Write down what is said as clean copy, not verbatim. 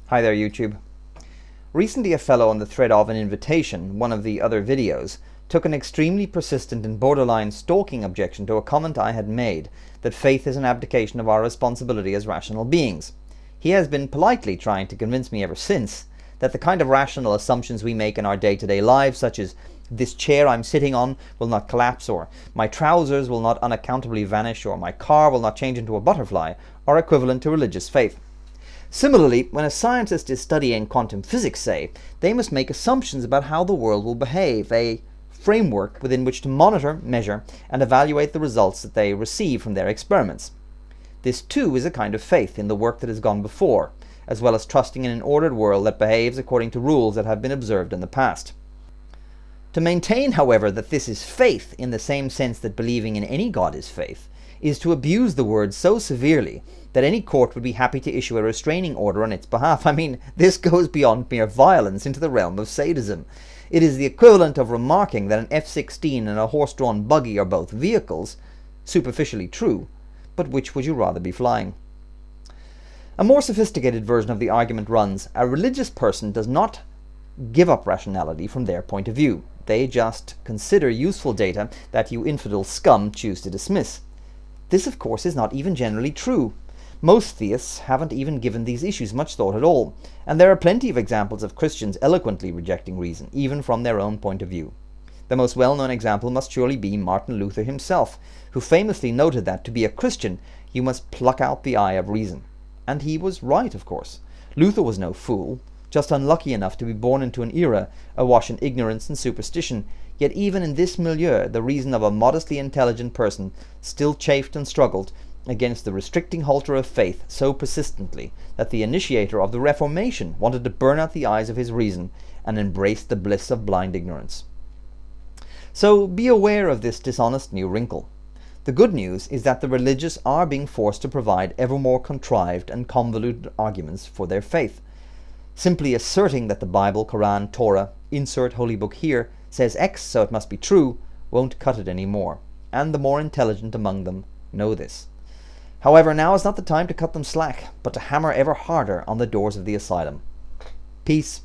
Hi there, YouTube. Recently, a fellow on the thread of an invitation, one of the other videos, took an extremely persistent and borderline stalking objection to a comment I had made that faith is an abdication of our responsibility as rational beings. He has been politely trying to convince me ever since that the kind of rational assumptions we make in our day-to-day lives, such as this chair I'm sitting on will not collapse, or my trousers will not unaccountably vanish, or my car will not change into a butterfly, are equivalent to religious faith. Similarly, when a scientist is studying quantum physics, say, they must make assumptions about how the world will behave, a framework within which to monitor, measure, and evaluate the results that they receive from their experiments. This too is a kind of faith in the work that has gone before, as well as trusting in an ordered world that behaves according to rules that have been observed in the past. To maintain, however, that this is faith in the same sense that believing in any god is faith, is to abuse the word so severely that any court would be happy to issue a restraining order on its behalf. I mean, this goes beyond mere violence into the realm of sadism. It is the equivalent of remarking that an F-16 and a horse-drawn buggy are both vehicles, superficially true, but which would you rather be flying? A more sophisticated version of the argument runs, a religious person does not give up rationality from their point of view. They just consider useful data that you infidel scum choose to dismiss. This, of course, is not even generally true. Most theists haven't even given these issues much thought at all, and there are plenty of examples of Christians eloquently rejecting reason, even from their own point of view. The most well-known example must surely be Martin Luther himself, who famously noted that to be a Christian you must pluck out the eye of reason. And he was right, of course. Luther was no fool, just unlucky enough to be born into an era awash in ignorance and superstition, yet even in this milieu the reason of a modestly intelligent person still chafed and struggled against the restricting halter of faith so persistently that the initiator of the Reformation wanted to burn out the eyes of his reason and embrace the bliss of blind ignorance. So be aware of this dishonest new wrinkle. The good news is that the religious are being forced to provide ever more contrived and convoluted arguments for their faith. Simply asserting that the Bible, Quran, Torah, insert holy book here, says X, so it must be true, won't cut it anymore, and the more intelligent among them know this. However, now is not the time to cut them slack, but to hammer ever harder on the doors of the asylum. Peace.